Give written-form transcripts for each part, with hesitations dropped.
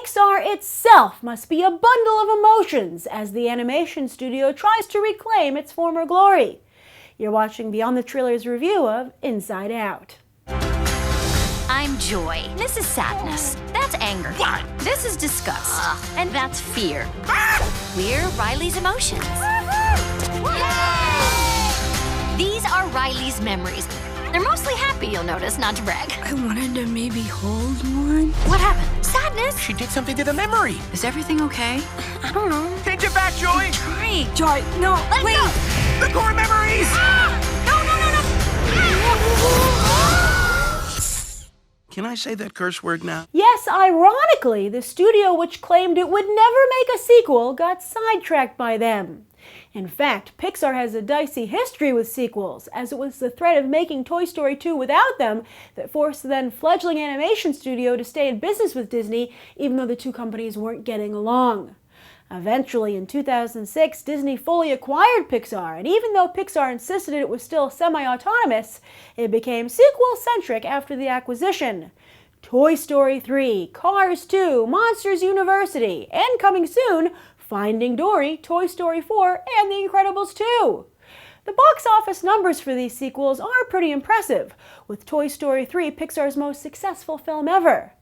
Pixar itself must be a bundle of emotions as the animation studio tries to reclaim its former glory. You're watching Beyond the Trailers review of Inside Out. I'm joy. This is sadness. That's anger. What? This is disgust. And that's fear. We're Riley's emotions. These are Riley's memories. They're mostly happy, you'll notice, not to brag. I wanted to maybe hold one. What happened? Sadness? She did something to the memory. Is everything okay? I don't know. Take it back, Joy. Trying. Joy, no, Let wait. go. The core memories. Can I say that curse word now? Yes, ironically, the studio which claimed it would never make a sequel got sidetracked by them. In fact, Pixar has a dicey history with sequels, as it was the threat of making Toy Story 2 without them that forced the then fledgling animation studio to stay in business with Disney, even though the two companies weren't getting along. Eventually, in 2006, Disney fully acquired Pixar, and even though Pixar insisted it was still semi-autonomous, it became sequel-centric after the acquisition. Toy Story 3, Cars 2, Monsters University, and coming soon, Finding Dory, Toy Story 4, and The Incredibles 2. The box office numbers for these sequels are pretty impressive, with Toy Story 3 Pixar's most successful film ever.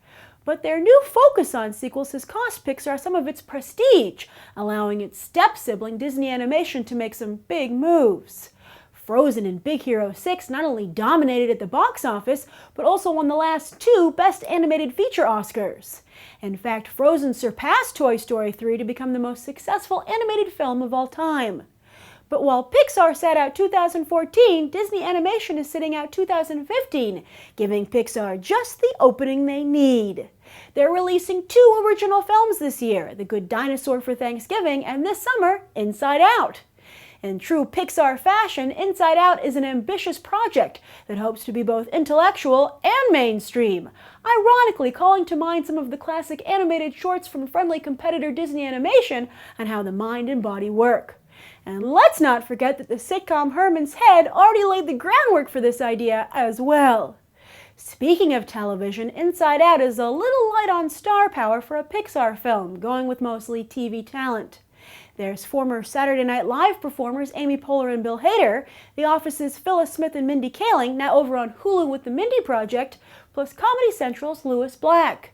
But their new focus on sequels has cost Pixar some of its prestige, allowing its step-sibling Disney Animation to make some big moves. Frozen and Big Hero 6 not only dominated at the box office, but also won the last 2 Best Animated Feature Oscars. In fact, Frozen surpassed Toy Story 3 to become the most successful animated film of all time. But while Pixar sat out 2014, Disney Animation is sitting out 2015, giving Pixar just the opening they need. They're releasing 2 original films this year, The Good Dinosaur for Thanksgiving, and this summer, Inside Out. In true Pixar fashion, Inside Out is an ambitious project that hopes to be both intellectual and mainstream, ironically calling to mind some of the classic animated shorts from friendly competitor Disney Animation on how the mind and body work. And let's not forget that the sitcom Herman's Head already laid the groundwork for this idea as well. Speaking of television, Inside Out is a little light on star power for a Pixar film, going with mostly TV talent. There's former Saturday Night Live performers Amy Poehler and Bill Hader, The Office's Phyllis Smith and Mindy Kaling, now over on Hulu with The Mindy Project, plus Comedy Central's Louis Black.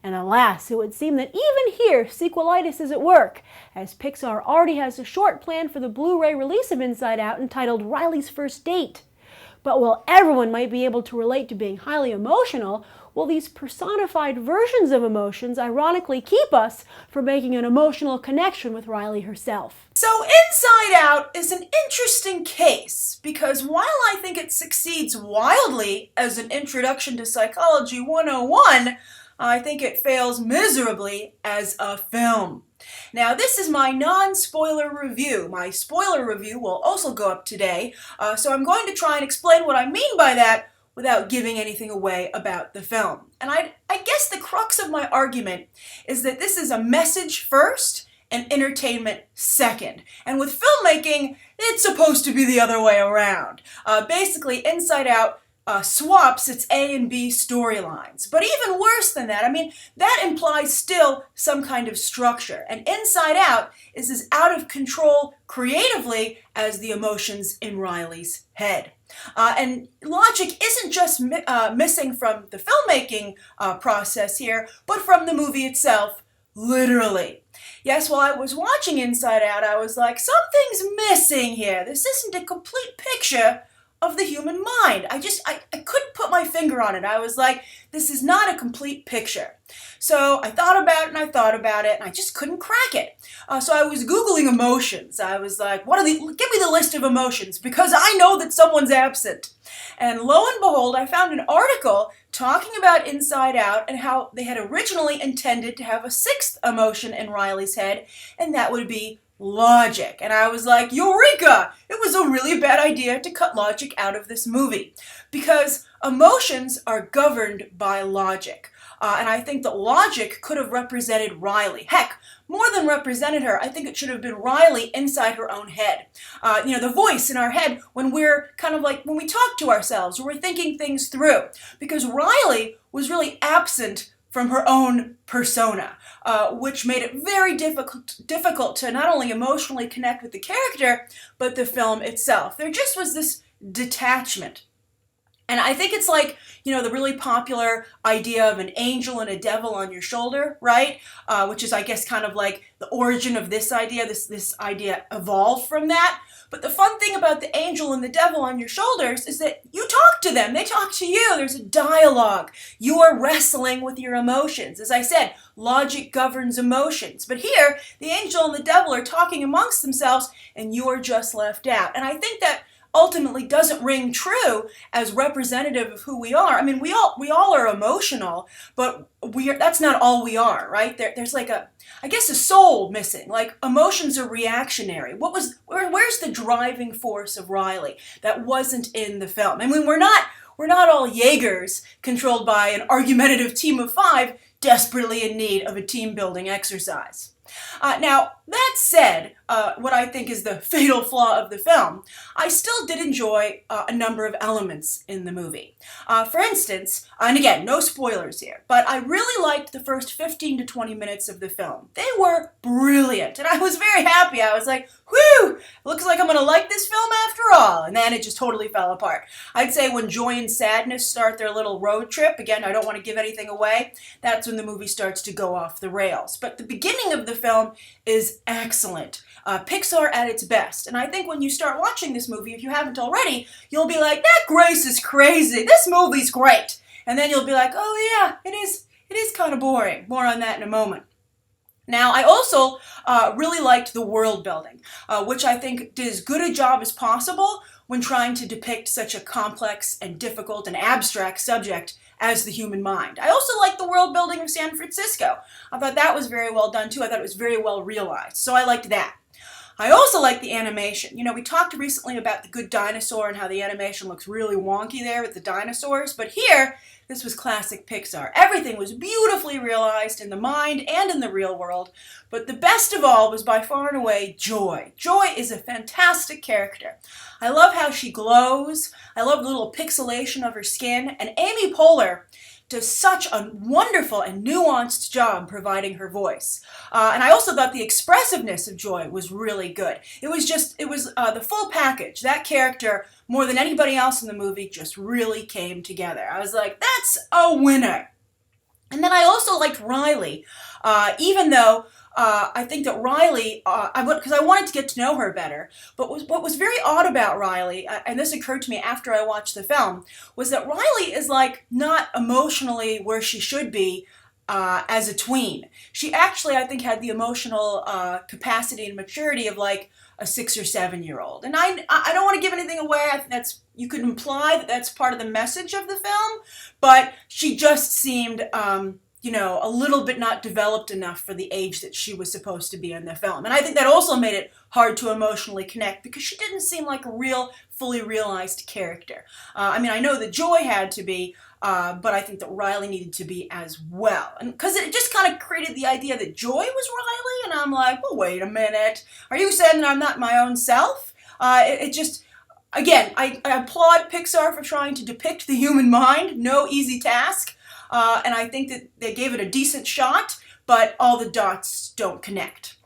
And alas, it would seem that even here, sequelitis is at work, as Pixar already has a short plan for the Blu-ray release of Inside Out entitled Riley's First Date. But while everyone might be able to relate to being highly emotional, will these personified versions of emotions ironically keep us from making an emotional connection with Riley herself? So Inside Out is an interesting case because while I think it succeeds wildly as an introduction to Psychology 101, I think it fails miserably as a film. Now, this is my non-spoiler review. My spoiler review will also go up today, so I'm going to try and explain what I mean by that without giving anything away about the film. And I guess the crux of my argument is that this is a message first and entertainment second. And with filmmaking, it's supposed to be the other way around. Basically, Inside Out swaps its A and B storylines. But even worse than that, that implies still some kind of structure. And Inside Out is as out of control creatively as the emotions in Riley's head. And logic isn't just missing from the filmmaking process here, but from the movie itself, literally. Yes, while I was watching Inside Out, I was like, something's missing here. This isn't a complete picture of the human mind. I couldn't put my finger on it. I was like, this is not a complete picture. So I thought about it, and I just couldn't crack it. So I was Googling emotions. I was like, give me the list of emotions, because I know that someone's absent. And lo and behold, I found an article talking about Inside Out and how they had originally intended to have a 6th emotion in Riley's head, and that would be logic. And I was like, Eureka! It was a really bad idea to cut logic out of this movie, because emotions are governed by logic. And I think that logic could have represented Riley. Heck, more than represented her, I think it should have been Riley inside her own head. The voice in our head when we're kind of like, when we talk to ourselves, when we're thinking things through. Because Riley was really absent from her own persona, which made it very difficult to not only emotionally connect with the character, but the film itself. There just was this detachment. And I think it's like, the really popular idea of an angel and a devil on your shoulder, right? Which is, I guess, kind of like the origin of this idea. This idea evolved from that. But the fun thing about the angel and the devil on your shoulders is that you talk to them. They talk to you. There's a dialogue. You are wrestling with your emotions. As I said, logic governs emotions. But here, the angel and the devil are talking amongst themselves, and you are just left out. And I think that ultimately doesn't ring true as representative of who we are. I mean, we all are emotional, but that's not all we are, right? There's like a soul missing. Like, emotions are reactionary. Where's the driving force of Riley that wasn't in the film? I mean, we're not all Jaegers controlled by an argumentative team of 5 desperately in need of a team-building exercise. Now, that said, what I think is the fatal flaw of the film, I still did enjoy a number of elements in the movie. For instance, and again, no spoilers here, but I really liked the first 15 to 20 minutes of the film. They were brilliant, and I was very happy. I was like, whew, looks like I'm going to like this film after all. And then it just totally fell apart. I'd say when joy and sadness start their little road trip, again, I don't want to give anything away, that's when the movie starts to go off the rails. But the beginning of the film is excellent. Pixar at its best. And I think when you start watching this movie, if you haven't already, you'll be like, that Grace is crazy. This movie's great. And then you'll be like, oh yeah, it is kind of boring. More on that in a moment. Now, I also really liked the world building, which I think did as good a job as possible when trying to depict such a complex and difficult and abstract subject as the human mind. I also liked the world building of San Francisco. I thought that was very well done too. I thought it was very well realized. So I liked that. I also like the animation. We talked recently about The Good Dinosaur and how the animation looks really wonky there with the dinosaurs, but here, this was classic Pixar. Everything was beautifully realized in the mind and in the real world, but the best of all was by far and away Joy. Joy is a fantastic character. I love how she glows. I love the little pixelation of her skin, and Amy Poehler does such a wonderful and nuanced job providing her voice. And I also thought the expressiveness of Joy was really good. It was the full package. That character, more than anybody else in the movie, just really came together. I was like, that's a winner. And then I also liked Riley, even though I think that Riley, because I wanted to get to know her better, but what was very odd about Riley, and this occurred to me after I watched the film, was that Riley is like not emotionally where she should be as a tween. She actually, I think, had the emotional capacity and maturity of like a 6 or 7-year-old. And I don't want to give anything away. I think you could imply that that's part of the message of the film, but she just seemed a little bit not developed enough for the age that she was supposed to be in the film. And I think that also made it hard to emotionally connect because she didn't seem like a real, fully realized character. I know that Joy had to be, but I think that Riley needed to be as well. And because it just kind of created the idea that Joy was Riley, and I'm like, well, wait a minute. Are you saying that I'm not my own self? Again, I applaud Pixar for trying to depict the human mind. No easy task. And I think that they gave it a decent shot, but all the dots don't connect.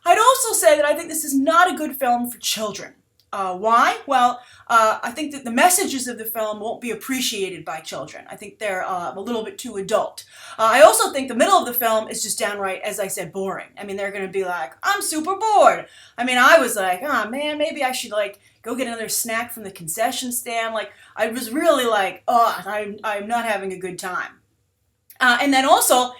I'd also say that I think this is not a good film for children. Why? Well, I think that the messages of the film won't be appreciated by children. I think they're a little bit too adult. I also think the middle of the film is just downright, as I said, boring. They're going to be like, I'm super bored. I was like, oh man, maybe I should go get another snack from the concession stand. I was really like, oh, I'm not having a good time. And then also,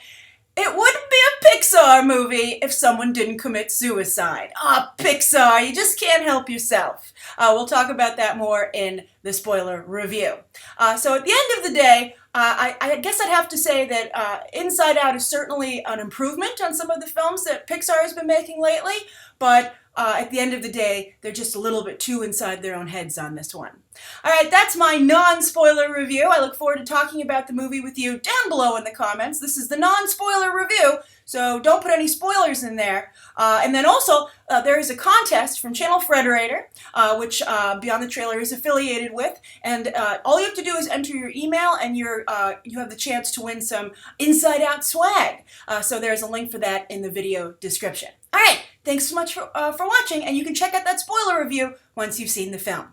it wouldn't be a Pixar movie if someone didn't commit suicide. Pixar, you just can't help yourself. We'll talk about that more in the spoiler review. So at the end of the day, I guess I'd have to say that Inside Out is certainly an improvement on some of the films that Pixar has been making lately, but at the end of the day, they're just a little bit too inside their own heads on this one. All right, that's my non-spoiler review. I look forward to talking about the movie with you down below in the comments. This is the non-spoiler review, so don't put any spoilers in there. And then also, there is a contest from Channel Frederator, which Beyond the Trailer is affiliated with, and all you have to do is enter your email, and you have the chance to win some Inside Out swag. So there's a link for that in the video description. All right, thanks so much for watching, and you can check out that spoiler review once you've seen the film.